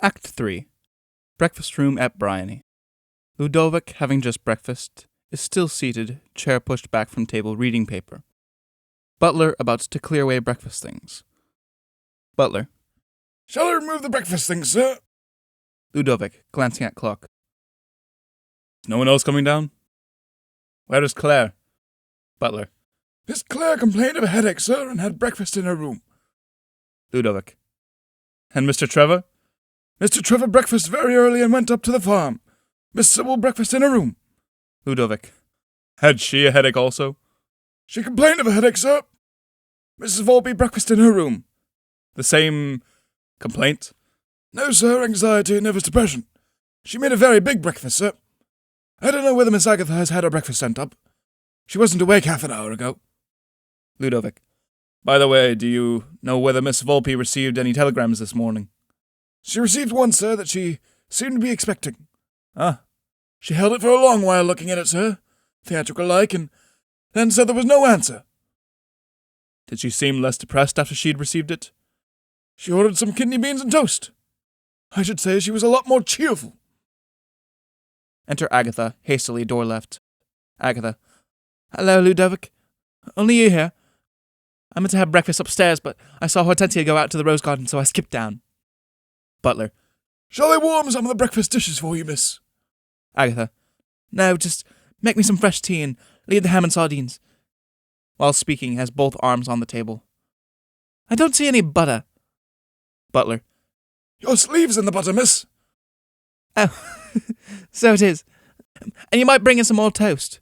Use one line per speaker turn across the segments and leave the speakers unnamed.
Act 3. Breakfast room at Briony. Ludovic, having just breakfast, is still seated, chair pushed back from table, reading paper. Butler about to clear away breakfast things. Butler.
Shall I remove the breakfast things, sir?
Ludovic, glancing at clock.
Is no one else coming down? Where is Claire?
Butler.
Miss Claire complained of a headache, sir, and had breakfast in her room.
Ludovic.
And Mr. Trevor?
Mr. Trevor breakfasted very early and went up to the farm. Miss Sybil breakfasted in her room.
Ludovic.
Had she a headache also?
She complained of a headache, sir. Mrs. Volpe breakfasted in her room.
The same complaint?
No, sir, anxiety and nervous depression. She made a very big breakfast, sir. I don't know whether Miss Agatha has had her breakfast sent up. She wasn't awake half an hour ago.
Ludovic.
By the way, do you know whether Miss Volpe received any telegrams this morning?
She received one, sir, that she seemed to be expecting.
Ah.
She held it for a long while looking at it, sir, theatrical-like, and then said there was no answer.
Did she seem less depressed after she'd received it?
She ordered some kidney beans and toast. I should say she was a lot more cheerful.
Enter Agatha, hastily, door left. Agatha. Hello, Ludovic. Only you here. I meant to have breakfast upstairs, but I saw Hortensia go out to the rose garden, so I skipped down. Butler.
Shall I warm some of the breakfast dishes for you, miss?
Agatha. No, just make me some fresh tea and leave the ham and sardines. While speaking, has both arms on the table. I don't see any butter. Butler.
Your sleeve's in the butter, miss.
Oh, so it is. And you might bring in some more toast.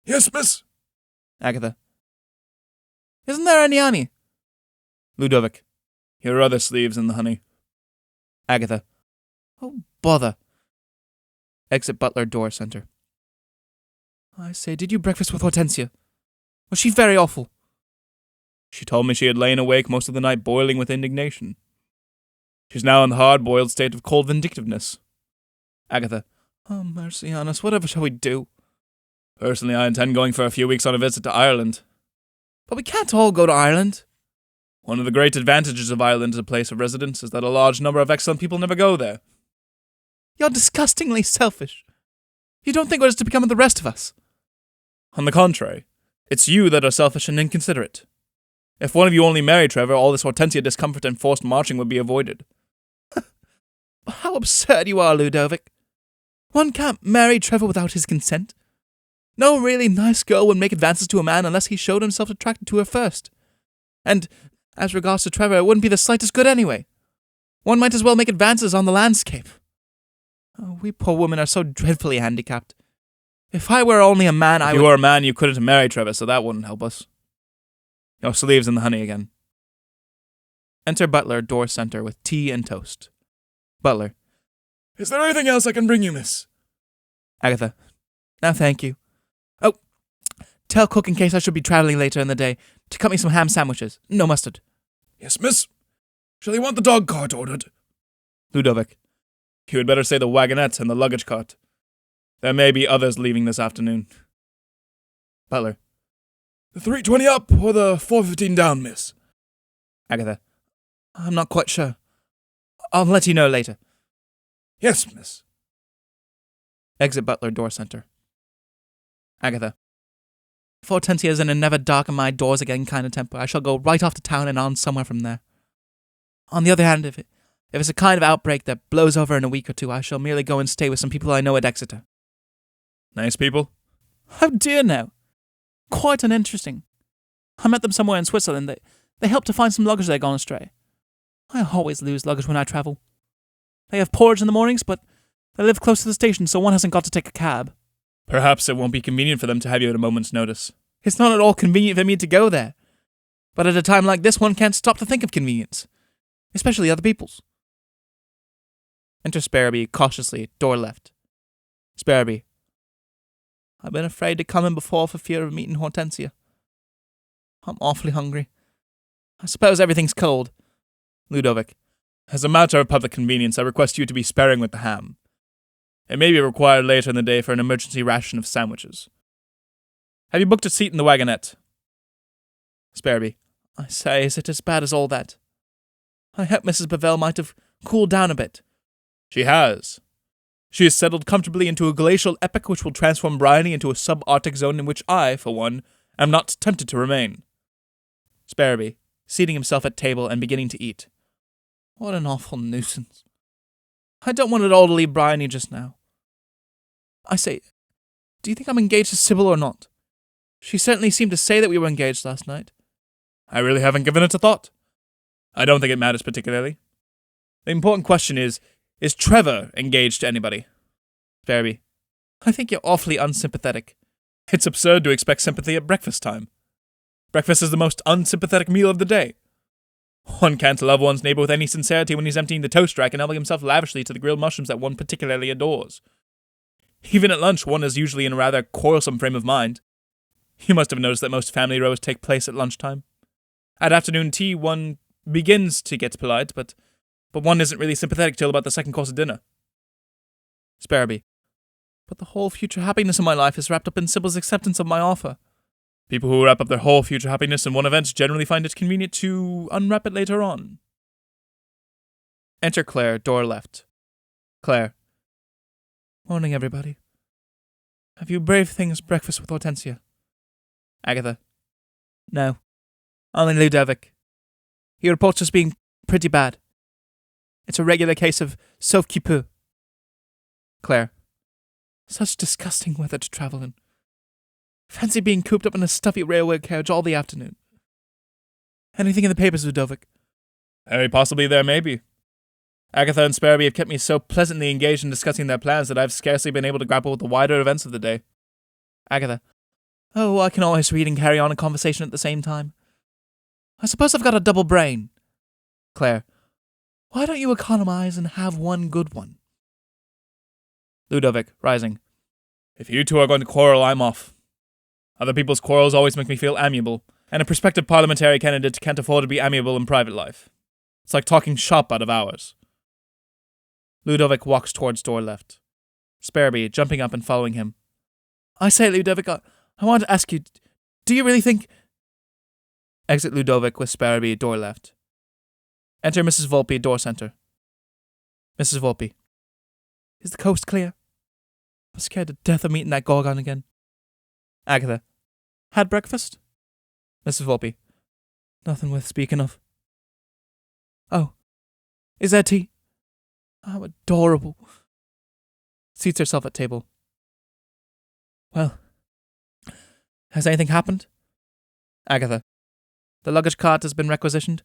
Yes, miss.
Agatha. Isn't there any honey?
Ludovic. Here are other sleeves in the honey.
Agatha. Oh, bother. Exit Butler, door center. I say, did you breakfast with Hortensia? Was she very awful?
She told me she had lain awake most of the night boiling with indignation. She's now in the hard-boiled state of cold vindictiveness.
Agatha. Oh, mercy on us, whatever shall we do?
Personally, I intend going for a few weeks on a visit to Ireland.
But we can't all go to Ireland.
One of the great advantages of Ireland as a place of residence is that a large number of excellent people never go there.
You're disgustingly selfish. You don't think what is to become of the rest of us.
On the contrary, it's you that are selfish and inconsiderate. If one of you only married Trevor, all this Hortensia discomfort and forced marching would be avoided.
How absurd you are, Ludovic. One can't marry Trevor without his consent. No really nice girl would make advances to a man unless he showed himself attracted to her first. And, as regards to Trevor, it wouldn't be the slightest good anyway. One might as well make advances on the landscape. Oh, we poor women are so dreadfully handicapped. If I were only a man,
If you were a man, you couldn't marry Trevor, so that wouldn't help us. Your sleeves in the honey again.
Enter Butler, door center, with tea and toast. Butler.
Is there anything else I can bring you, miss?
Agatha. No, thank you. Oh, tell cook in case I should be travelling later in the day to cut me some ham sandwiches. No mustard.
Yes, miss. Shall you want the dog cart ordered?
Ludovic.
You had better say the wagonette and the luggage cart. There may be others leaving this afternoon.
Butler.
The 3:20 up or the 4:15 down, miss?
Agatha. I'm not quite sure. I'll let you know later.
Yes, miss.
Exit Butler, door center. Agatha. If Hortensia is in a never darken my doors again kind of temper, I shall go right off to town and on somewhere from there. On the other hand, if it's a kind of outbreak that blows over in a week or two, I shall merely go and stay with some people I know at Exeter.
Nice people?
Oh dear no. Quite uninteresting. I met them somewhere in Switzerland. They helped to find some luggage that had gone astray. I always lose luggage when I travel. They have porridge in the mornings, but they live close to the station, so one hasn't got to take a cab.
Perhaps it won't be convenient for them to have you at a moment's notice.
It's not at all convenient for me to go there. But at a time like this, one can't stop to think of convenience. Especially other people's. Enter Sparrowby, cautiously, door left. Sparrowby. I've been afraid to come in before for fear of meeting Hortensia. I'm awfully hungry. I suppose everything's cold.
Ludovic. As a matter of public convenience, I request you to be sparing with the ham. It may be required later in the day for an emergency ration of sandwiches. Have you booked a seat in the wagonette?
Sparrowby. I say, is it as bad as all that? I hope Mrs. Bavvel might have cooled down a bit.
She has. She has settled comfortably into a glacial epoch which will transform Briony into a subarctic zone in which I, for one, am not tempted to remain. Sparrowby, seating himself at table and beginning to eat. What an awful nuisance. I don't want it all to leave Briony just now. I say, do you think I'm engaged to Sybil or not? She certainly seemed to say that we were engaged last night. I really haven't given it a thought. I don't think it matters particularly. The important question is Trevor engaged to anybody? Sparrowby, I think you're awfully unsympathetic. It's absurd to expect sympathy at breakfast time. Breakfast is the most unsympathetic meal of the day. One can't love one's neighbour with any sincerity when he's emptying the toast rack and helping himself lavishly to the grilled mushrooms that one particularly adores. Even at lunch, one is usually in a rather quarrelsome frame of mind. You must have noticed that most family rows take place at lunchtime. At afternoon tea, one begins to get polite, but one isn't really sympathetic till about the second course of dinner. Sparrowby, but the whole future happiness of my life is wrapped up in Sybil's acceptance of my offer. People who wrap up their whole future happiness in one event generally find it convenient to unwrap it later on. Enter Claire, door left. Claire. Morning, everybody. Have you brave things breakfast with Hortensia? Agatha. No. Only Ludovic. He reports us being pretty bad. It's a regular case of sauve qui peut. Claire. Such disgusting weather to travel in. Fancy being cooped up in a stuffy railway carriage all the afternoon. Anything in the papers, Ludovic? Very possibly there may be. Agatha and Sparrowby have kept me so pleasantly engaged in discussing their plans that I've scarcely been able to grapple with the wider events of the day. Agatha. Oh, I can always read and carry on a conversation at the same time. I suppose I've got a double brain. Claire. Why don't you economize and have one good one? Ludovic, rising. If you two are going to quarrel, I'm off. Other people's quarrels always make me feel amiable, and a prospective parliamentary candidate can't afford to be amiable in private life. It's like talking shop out of hours. Ludovic walks towards door left. Sparrowby, jumping up and following him. I say, Ludovic, I want to ask you, do you really think... Exit Ludovic with Sparrowby, door left. Enter Mrs. Volpe, door centre. Mrs. Volpe. Is the coast clear? I'm scared to death of meeting that Gorgon again. Agatha. Had breakfast? Mrs. Volpe. Nothing worth speaking of. Oh. Is there tea? How adorable. Seats herself at table. Well. Has anything happened? Agatha. The luggage cart has been requisitioned.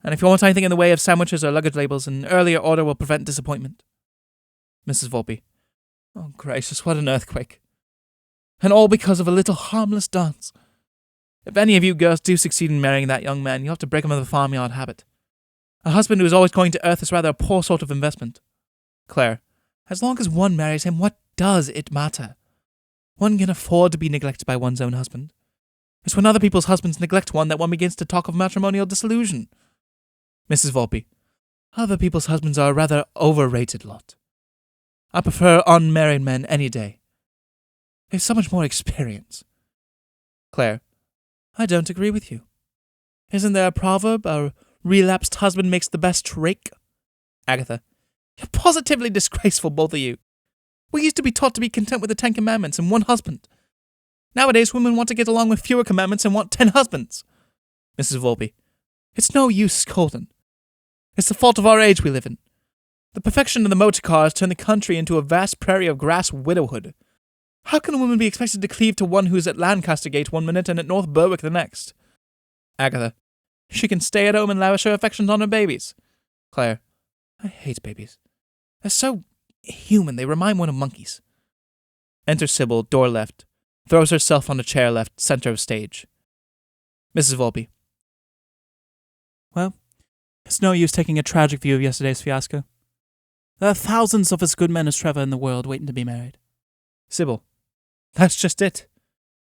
And if you want anything in the way of sandwiches or luggage labels, an earlier order will prevent disappointment. Mrs. Volpe. Oh, gracious, what an earthquake. And all because of a little harmless dance. If any of you girls do succeed in marrying that young man, you'll have to break him of the farmyard habit. A husband who is always going to earth is rather a poor sort of investment. Claire. As long as one marries him, what does it matter? One can afford to be neglected by one's own husband. It's when other people's husbands neglect one that one begins to talk of matrimonial disillusion. Mrs. Volpe. Other people's husbands are a rather overrated lot. I prefer unmarried men any day. They've so much more experience. Claire. I don't agree with you. Isn't there a proverb, a relapsed husband makes the best rake? Agatha. You're positively disgraceful, both of you. We used to be taught to be content with the 10 commandments and one husband. Nowadays, women want to get along with fewer commandments and want 10 husbands. Mrs. Volpe. It's no use scolding. It's the fault of our age we live in. The perfection of the motor car has turned the country into a vast prairie of grass widowhood. How can a woman be expected to cleave to one who is at Lancaster Gate one minute and at North Berwick the next? Agatha. She can stay at home and lavish her affections on her babies. Claire. I hate babies. They're so human, they remind one of monkeys. Enter Sybil, door left. Throws herself on a chair left, centre of stage. Mrs. Volpe. Well, it's no use taking a tragic view of yesterday's fiasco. There are thousands of as good men as Trevor in the world waiting to be married. Sybil. That's just it.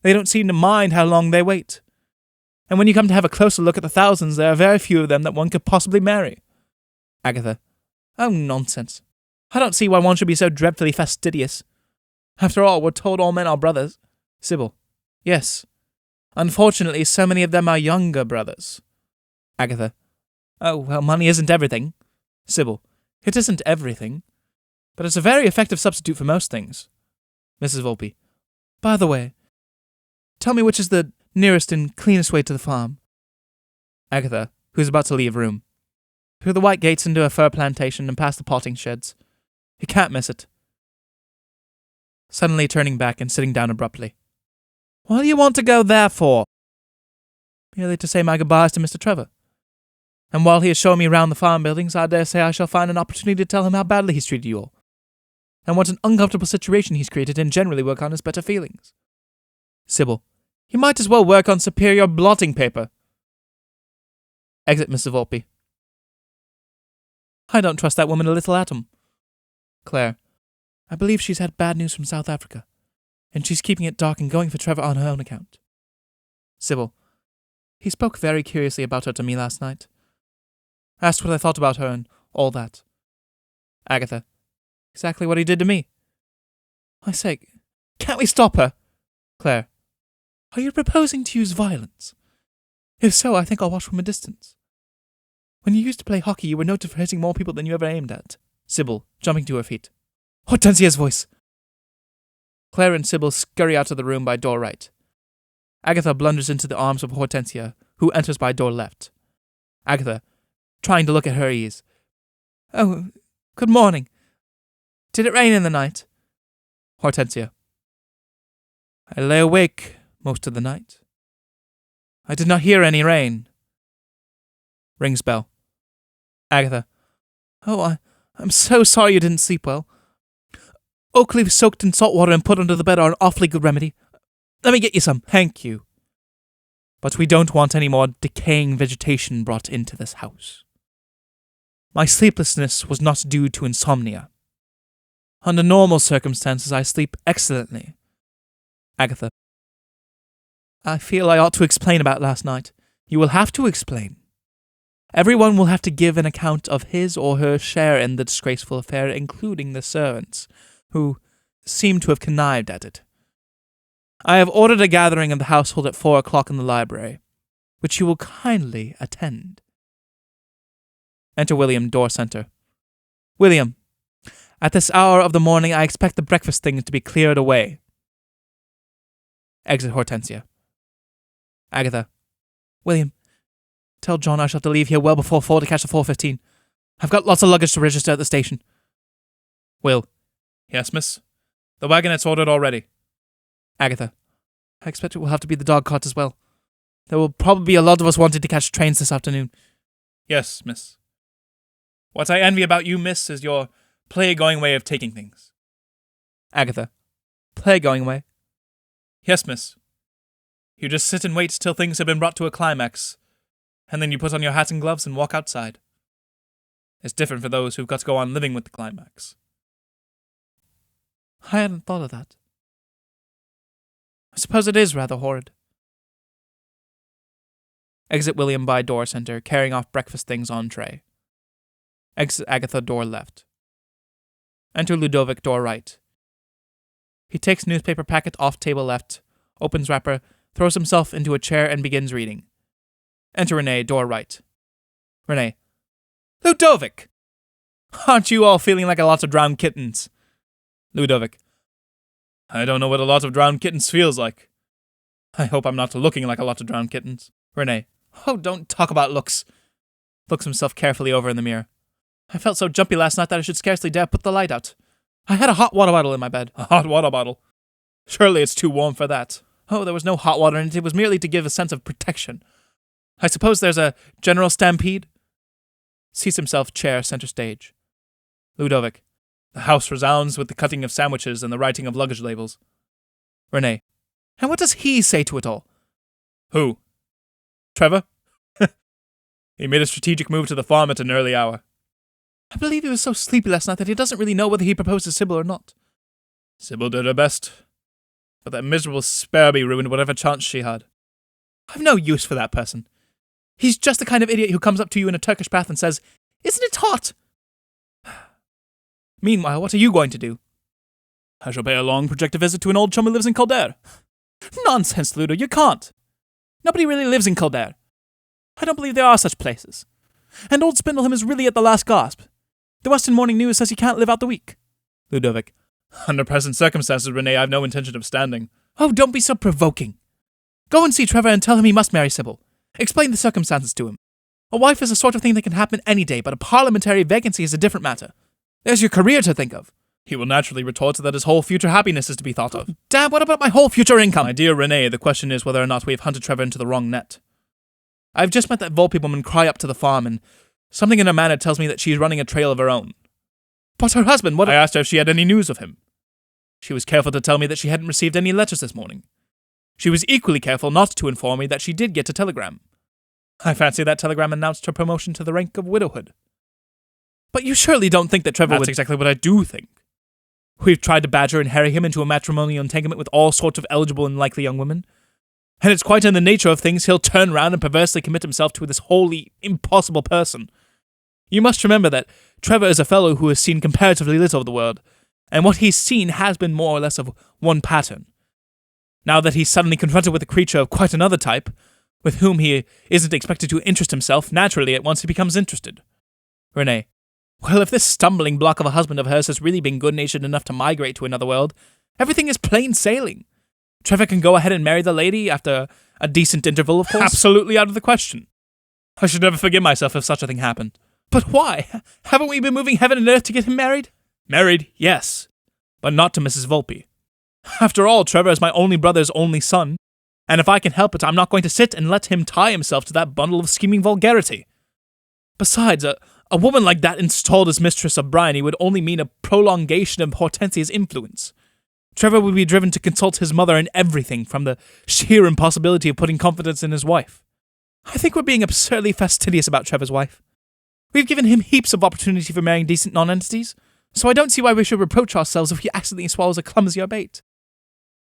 They don't seem to mind how long they wait. And when you come to have a closer look at the thousands, there are very few of them that one could possibly marry. Agatha. Oh, nonsense. I don't see why one should be so dreadfully fastidious. After all, we're told all men are brothers. Sybil. Yes. Unfortunately, so many of them are younger brothers. Agatha. Oh, well, money isn't everything. Sybil. It isn't everything.
but it's a very effective substitute for most things. Mrs. Volpe. By the way, tell me which is the nearest and cleanest way to the farm. Agatha, who's about to leave room. Through the white gates into a fir plantation and past the potting sheds. You can't miss it. Suddenly turning back and sitting down abruptly. What do you want to go there for? Merely to say my goodbyes to Mr. Trevor. And while he is showing me round the farm buildings, I dare say I shall find an opportunity to tell him how badly he's treated you all, and what an uncomfortable situation he's created, and generally work on his better feelings. Sybil. You might as well work on superior blotting paper. Exit Mr. Volpe. I don't trust that woman a little atom. Claire. I believe she's had bad news from South Africa, and she's keeping it dark and going for Trevor on her own account. Sybil. He spoke very curiously about her to me last night. Asked what I thought about her and all that. Agatha. Exactly what he did to me. I say, can't we stop her? Claire. Are you proposing to use violence? If so, I think I'll watch from a distance. When you used to play hockey, you were noted for hitting more people than you ever aimed at. Sybil, jumping to her feet. Hortensia's voice! Claire and Sybil scurry out of the room by door right. Agatha blunders into the arms of Hortensia, who enters by door left. Agatha, trying to look at her ease. Oh, good morning. Did it rain in the night? Hortensia. I lay awake most of the night. I did not hear any rain. Rings bell. Agatha. Oh, I'm so sorry you didn't sleep well. Oak leaves soaked in salt water and put under the bed are an awfully good remedy. Let me get you some. Thank you. But we don't want any more decaying vegetation brought into this house. My sleeplessness was not due to insomnia. Under normal circumstances, I sleep excellently. Agatha. I feel I ought to explain about last night. You will have to explain. Everyone will have to give an account of his or her share in the disgraceful affair, including the servants, who seem to have connived at it. I have ordered a gathering of the household at 4 o'clock in the library, which you will kindly attend. Enter William, door center. William, at this hour of the morning I expect the breakfast things to be cleared away. Exit Hortensia. Agatha. William, tell John I shall have to leave here well before 4 to catch the 4:15. I've got lots of luggage to register at the station.
Will. Yes, miss? The wagonette's ordered already.
Agatha. I expect it will have to be the dog cart as well. There will probably be a lot of us wanting to catch trains this afternoon.
Yes, miss. What I envy about you, miss, is your play-going way of taking things.
Agatha. Play-going way?
Yes, miss. You just sit and wait till things have been brought to a climax, and then you put on your hat and gloves and walk outside. It's different for those who've got to go on living with the climax.
I hadn't thought of that. I suppose it is rather horrid. Exit William by door center, carrying off breakfast things on tray. Exit Agatha, door left. Enter Ludovic, door right. He takes newspaper packet off table left, opens wrapper, throws himself into a chair and begins reading. Enter Renee, door right. Renee. Ludovic! Aren't you all feeling like a lot of drowned kittens? Ludovic.
I don't know what a lot of drowned kittens feels like. I hope I'm not looking like a lot of drowned kittens.
Renee. Oh, don't talk about looks. Looks himself carefully over in the mirror. I felt so jumpy last night that I should scarcely dare put the light out. I had a hot water bottle in my bed.
A hot water bottle? Surely it's too warm for that.
Oh, there was no hot water in it. It was merely to give a sense of protection. I suppose there's a general stampede? Seats himself, chair, center stage. Ludovic.
The house resounds with the cutting of sandwiches and the writing of luggage labels.
Renee. And what does he say to it all?
Who? Trevor? He made a strategic move to the farm at an early hour.
I believe he was so sleepy last night that he doesn't really know whether he proposed to Sybil or not.
Sybil did her best, but that miserable Sparby ruined whatever chance she had.
I've no use for that person. He's just the kind of idiot who comes up to you in a Turkish bath and says, "Isn't it hot?" Meanwhile, what are you going to do?
I shall pay a long projected visit to an old chum who lives in Kildare.
Nonsense, Ludo, you can't. Nobody really lives in Kildare. I don't believe there are such places. And old Spindleham is really at the last gasp. The Western Morning News says he can't live out the week.
Ludovic. Under present circumstances, Renee, I have no intention of standing.
Oh, don't be so provoking. Go and see Trevor and tell him he must marry Sybil. Explain the circumstances to him. A wife is the sort of thing that can happen any day, but a parliamentary vacancy is a different matter. There's your career to think of.
He will naturally retort that his whole future happiness is to be thought of.
Damn, what about my whole future income?
My dear Renee, the question is whether or not we have hunted Trevor into the wrong net. I've just met that Volpe woman cry up to the farm, and something in her manner tells me that she is running a trail of her own.
But her husband,
I asked her if she had any news of him. She was careful to tell me that she hadn't received any letters this morning. She was equally careful not to inform me that she did get a telegram. I fancy that telegram announced her promotion to the rank of widowhood.
But you surely don't think that Trevor
That's exactly what I do think. We've tried to badger and harry him into a matrimonial entanglement with all sorts of eligible and likely young women. And it's quite in the nature of things he'll turn round and perversely commit himself to this wholly impossible person. You must remember that Trevor is a fellow who has seen comparatively little of the world, and what he's seen has been more or less of one pattern. Now that he's suddenly confronted with a creature of quite another type, with whom he isn't expected to interest himself, naturally at once he becomes interested. Renee. Well, if this stumbling block of a husband of hers has really been good-natured enough to migrate to another world, everything is plain sailing. Trevor can go ahead and marry the lady after a decent interval, of course. Absolutely out of the question. I should never forgive myself if such a thing happened.
But why? Haven't we been moving heaven and earth to get him married?
Married, yes, but not to Mrs. Volpe. After all, Trevor is my only brother's only son, and if I can help it, I'm not going to sit and let him tie himself to that bundle of scheming vulgarity. Besides, a woman like that installed as mistress of Briony would only mean a prolongation of Hortensia's influence. Trevor would be driven to consult his mother in everything, from the sheer impossibility of putting confidence in his wife. I think we're being absurdly fastidious about Trevor's wife. We've given him heaps of opportunity for marrying decent non-entities, so I don't see why we should reproach ourselves if he accidentally swallows a clumsier bait.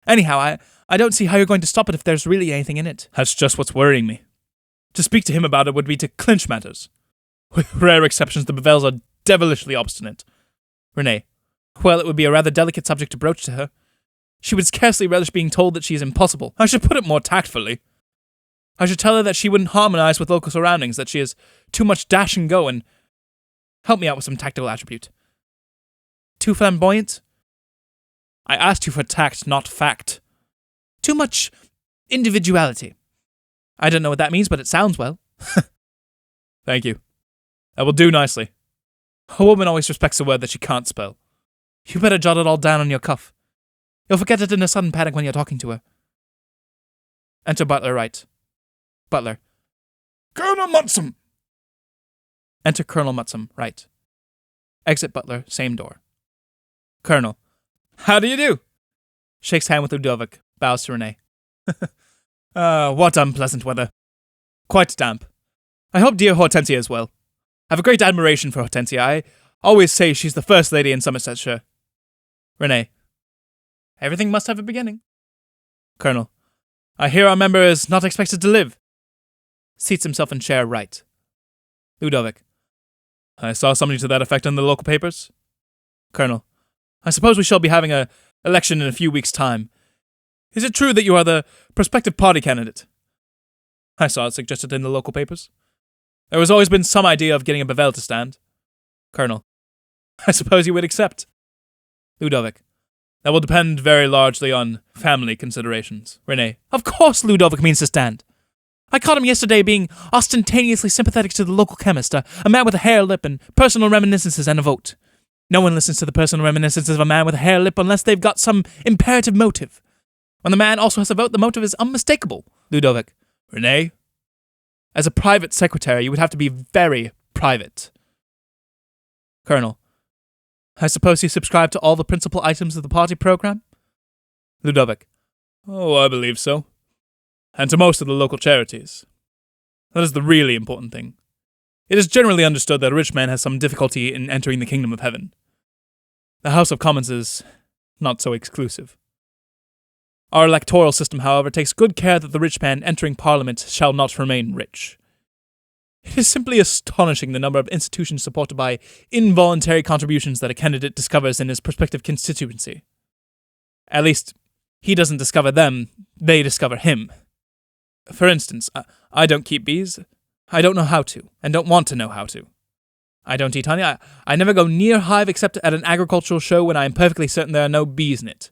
Anyhow, I don't see how you're going to stop it if there's really anything in it. That's just what's worrying me. To speak to him about it would be to clinch matters. With rare exceptions, the Bavvels are devilishly obstinate.
Renee. Well, it would be a rather delicate subject to broach to her. She would scarcely relish being told that she is impossible.
I should put it more tactfully. I should tell her that she wouldn't harmonize with local surroundings, that she is too much dash and go, and help me out with some tactical attribute.
Too flamboyant?
I asked you for tact, not fact.
Too much individuality. I don't know what that means, but it sounds well.
Thank you. That will do nicely. A woman always respects a word that she can't spell.
You better jot it all down on your cuff. You'll forget it in a sudden panic when you're talking to her. Enter Butler right. Butler.
Colonel Mutsum!
Enter Colonel Mutsum right. Exit Butler, same door. Colonel.
How do you do?
Shakes hand with Ludovic, bows to Renee.
What unpleasant weather. Quite damp. I hope dear Hortensia is well. I have a great admiration for Hortensia. I always say she's the first lady in Somersetshire.
Renee. Everything must have a beginning.
Colonel. I hear our member is not expected to live.
Seats himself in chair right.
Ludovic. I saw something to that effect in the local papers.
Colonel.
I suppose we shall be having an election in a few weeks' time. Is it true that you are the prospective party candidate?
I saw it suggested in the local papers.
There has always been some idea of getting a Bavvel to stand.
Colonel.
I suppose you would accept.
Ludovic.
That will depend very largely on family considerations.
Renee. Of course Ludovic means to stand. I caught him yesterday being ostentatiously sympathetic to the local chemist, a man with a hare lip and personal reminiscences and a vote. No one listens to the personal reminiscences of a man with a hare lip unless they've got some imperative motive. When the man also has a vote, the motive is unmistakable.
Ludovic. Renee?
As a private secretary, you would have to be very private. Colonel. I suppose you subscribe to all the principal items of the party program?
Ludovic. Oh, I believe so. And to most of the local charities. That is the really important thing. It is generally understood that a rich man has some difficulty in entering the kingdom of heaven. The House of Commons is not so exclusive. Our electoral system, however, takes good care that the rich man entering Parliament shall not remain rich. It is simply astonishing the number of institutions supported by involuntary contributions that a candidate discovers in his prospective constituency. At least, he doesn't discover them, they discover him. For instance, I don't keep bees. I don't know how to, and don't want to know how to. I don't eat honey. I never go near a hive except at an agricultural show when I am perfectly certain there are no bees in it.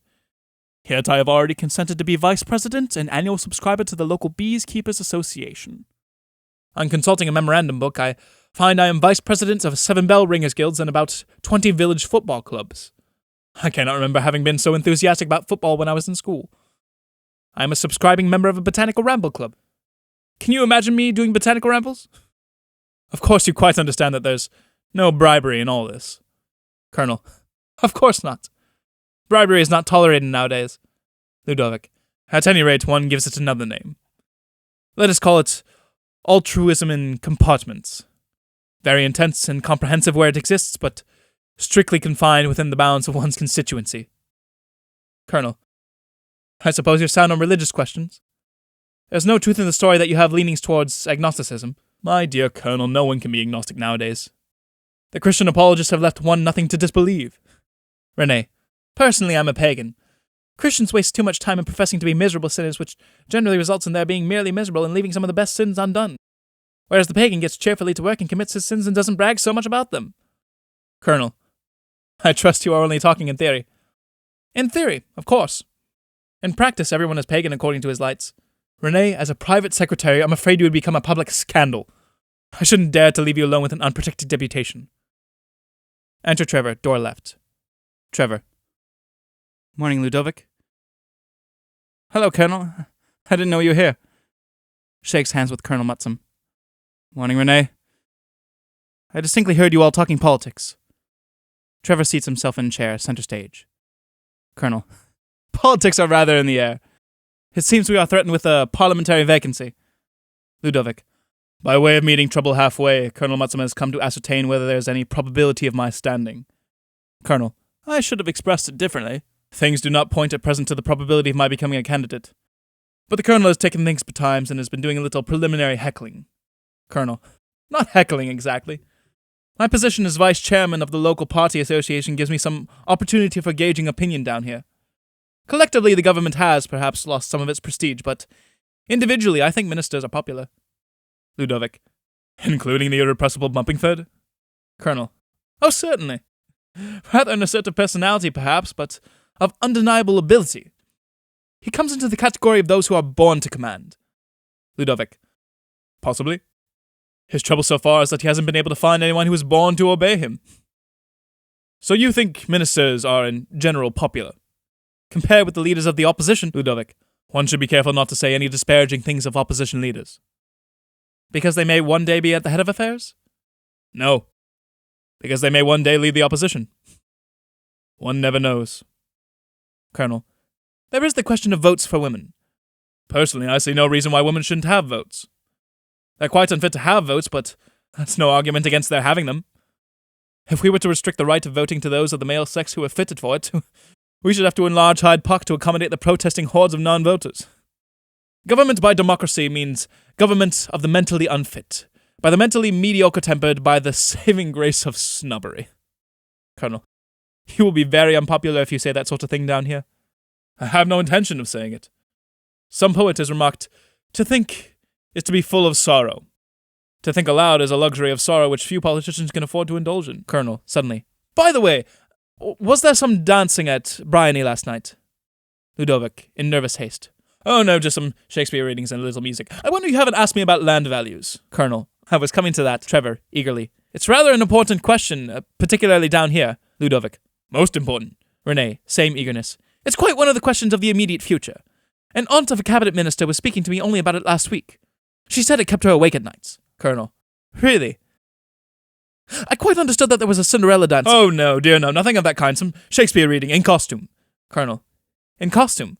Yet I have already consented to be vice president and annual subscriber to the local Bees Keepers Association. On consulting a memorandum book, I find I am vice president of 7 bell ringers guilds and about 20 village football clubs. I cannot remember having been so enthusiastic about football when I was in school. I am a subscribing member of a botanical ramble club. Can you imagine me doing botanical rambles? Of course you quite understand that there's no bribery in all this. Colonel. Of course not. Bribery is not tolerated nowadays. Ludovic. At any rate, one gives it another name. Let us call it altruism in compartments. Very intense and comprehensive where it exists, but strictly confined within the bounds of one's constituency. Colonel. I suppose you're sound on religious questions? There's no truth in the story that you have leanings towards agnosticism. My dear Colonel, no one can be agnostic nowadays. The Christian apologists have left one nothing to disbelieve. Renee. Personally, I'm a pagan. Christians waste too much time in professing to be miserable sinners, which generally results in their being merely miserable and leaving some of the best sins undone. Whereas the pagan gets cheerfully to work and commits his sins and doesn't brag so much about them. Colonel. I trust you are only talking in theory. In theory, of course. In practice, everyone is pagan according to his lights. Renee, as a private secretary, I'm afraid you would become a public scandal. I shouldn't dare to leave you alone with an unprotected deputation. Enter Trevor, door left. Trevor. Morning, Ludovic. Hello, Colonel. I didn't know you were here. Shakes hands with Colonel Mutsum. Morning, Renee. I distinctly heard you all talking politics. Trevor seats himself in a chair, center stage. Colonel. Politics are rather in the air. It seems we are threatened with a parliamentary vacancy. Ludovic. By way of meeting trouble halfway, Colonel Mutsum has come to ascertain whether there is any probability of my standing. Colonel. I should have expressed it differently. Things do not point at present to the probability of my becoming a candidate. But the Colonel has taken things betimes and has been doing a little preliminary heckling. Colonel. Not heckling exactly. My position as vice chairman of the local party association gives me some opportunity for gauging opinion down here. Collectively, the government has perhaps lost some of its prestige, but individually, I think ministers are popular. Ludovic. Including the irrepressible Bumpingford? Colonel. Oh, certainly. Rather an assertive personality, perhaps, but of undeniable ability. He comes into the category of those who are born to command. Ludovic. Possibly. His trouble so far is that he hasn't been able to find anyone who is born to obey him. So you think ministers are in general popular? Compared with the leaders of the opposition, Ludovic, one should be careful not to say any disparaging things of opposition leaders. Because they may one day be at the head of affairs? No. Because they may one day lead the opposition. One never knows. Colonel. There is the question of votes for women. Personally, I see no reason why women shouldn't have votes. They're quite unfit to have votes, but that's no argument against their having them. If we were to restrict the right of voting to those of the male sex who are fitted for it, we should have to enlarge Hyde Park to accommodate the protesting hordes of non-voters. Government by democracy means government of the mentally unfit, by the mentally mediocre-tempered, by the saving grace of snobbery. Colonel. You will be very unpopular if you say that sort of thing down here. I have no intention of saying it. Some poet has remarked, to think is to be full of sorrow. To think aloud is a luxury of sorrow which few politicians can afford to indulge in. Colonel, suddenly. By the way, was there some dancing at Briony last night? Ludovic, in nervous haste. Oh no, just some Shakespeare readings and a little music. I wonder you haven't asked me about land values. Colonel, I was coming to that. Trevor, eagerly. It's rather an important question, particularly down here. Ludovic. Most important. Renee, same eagerness. It's quite one of the questions of the immediate future. An aunt of a cabinet minister was speaking to me only about it last week. She said it kept her awake at nights. Colonel. Really? I quite understood that there was a Cinderella dance. Oh no, dear no, nothing of that kind. Some Shakespeare reading, in costume. Colonel. In costume?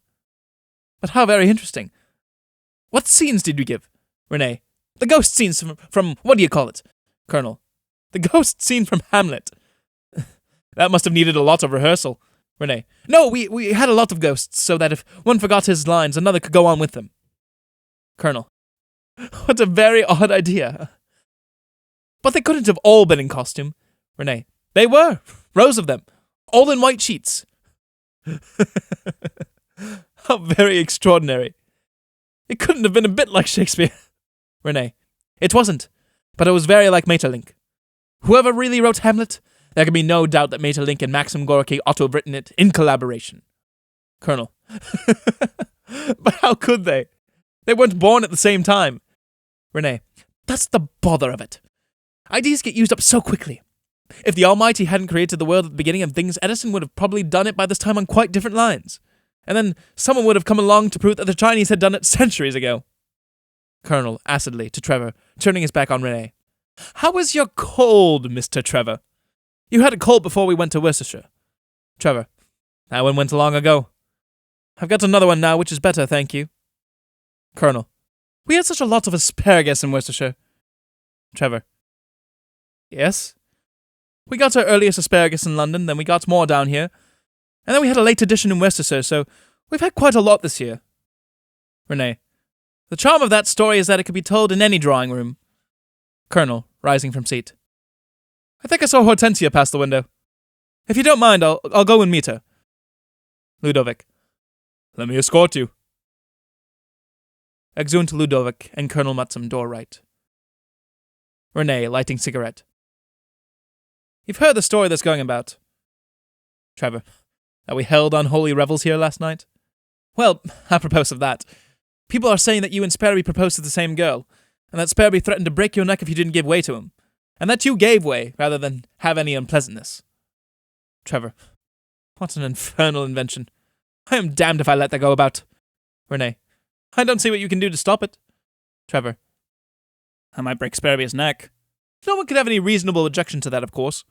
But how very interesting. What scenes did you give? Renee. The ghost scenes from what do you call it? Colonel. The ghost scene from Hamlet. That must have needed a lot of rehearsal. Renee. No, we had a lot of ghosts, so that if one forgot his lines, another could go on with them. Colonel. What a very odd idea. But they couldn't have all been in costume. Renee. They were. Rows of them. All in white sheets. How very extraordinary. It couldn't have been a bit like Shakespeare. Renee. It wasn't. But it was very like Maeterlinck. Whoever really wrote Hamlet, there can be no doubt that Maeterlinck and Maxim Gorky ought to have written it in collaboration. Colonel. But how could they? They weren't born at the same time. Renee. That's the bother of it. Ideas get used up so quickly. If the Almighty hadn't created the world at the beginning of things, Edison would have probably done it by this time on quite different lines. And then someone would have come along to prove that the Chinese had done it centuries ago. Colonel, acidly, to Trevor, turning his back on Renee. How is your cold, Mr. Trevor? You had a cold before we went to Worcestershire. Trevor. That one went long ago. I've got another one now, which is better, thank you. Colonel. We had such a lot of asparagus in Worcestershire. Trevor. Yes? We got our earliest asparagus in London, then we got more down here, and then we had a late edition in Worcestershire, so we've had quite a lot this year. Renee. The charm of that story is that it could be told in any drawing room. Colonel, rising from seat. I think I saw Hortensia pass the window. If you don't mind, I'll go and meet her. Ludovic. Let me escort you. Exeunt Ludovic and Colonel Mutsum, door right. Renee, lighting cigarette. You've heard the story that's going about. Trevor. That we held unholy revels here last night? Well, apropos of that, people are saying that you and Sparrowby proposed to the same girl, and that Sparrowby threatened to break your neck if you didn't give way to him, and that you gave way rather than have any unpleasantness. Trevor. What an infernal invention. I am damned if I let that go about. Renee. I don't see what you can do to stop it. Trevor. I might break Sparrowby's neck. No one could have any reasonable objection to that, of course.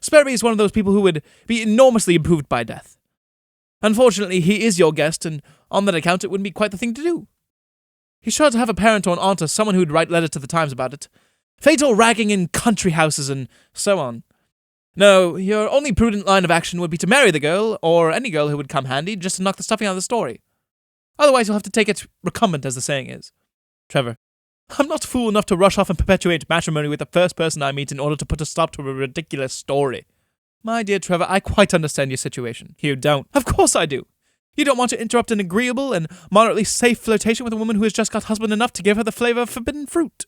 Sparrowby is one of those people who would be enormously improved by death. Unfortunately, he is your guest, and on that account it wouldn't be quite the thing to do. He's sure to have a parent or an aunt or someone who'd write letters to the Times about it. Fatal ragging in country houses and so on. No, your only prudent line of action would be to marry the girl, or any girl who would come handy, just to knock the stuffing out of the story. Otherwise you'll have to take it recumbent, as the saying is. Trevor. I'm not fool enough to rush off and perpetuate matrimony with the first person I meet in order to put a stop to a ridiculous story. My dear Trevor, I quite understand your situation. You don't. Of course I do. You don't want to interrupt an agreeable and moderately safe flirtation with a woman who has just got husband enough to give her the flavour of forbidden fruit.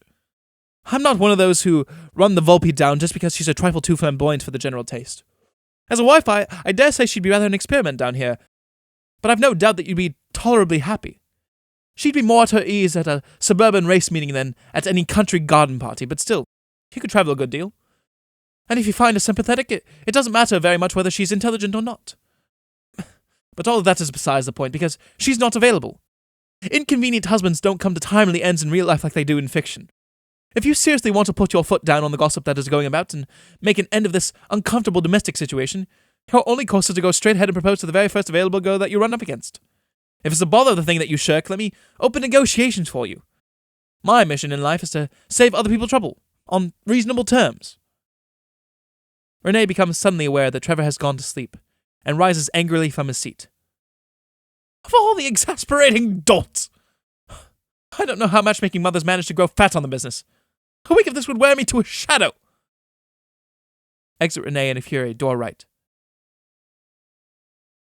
I'm not one of those who run the Volpe down just because she's a trifle too flamboyant for the general taste. As a wife, I dare say she'd be rather an experiment down here, but I've no doubt that you'd be tolerably happy. She'd be more at her ease at a suburban race meeting than at any country garden party, but still, you could travel a good deal. And if you find her sympathetic, it doesn't matter very much whether she's intelligent or not. But all of that is besides the point, because she's not available. Inconvenient husbands don't come to timely ends in real life like they do in fiction. If you seriously want to put your foot down on the gossip that is going about and make an end of this uncomfortable domestic situation, your only course is to go straight ahead and propose to the very first available girl that you run up against. If it's a bother of the thing that you shirk, let me open negotiations for you. My mission in life is to save other people trouble, on reasonable terms. Renee becomes suddenly aware that Trevor has gone to sleep, and rises angrily from his seat. Of all the exasperating dolts! I don't know how matchmaking mothers manage to grow fat on the business. A week of this would wear me to a shadow. Exit Renee in a fury, door right.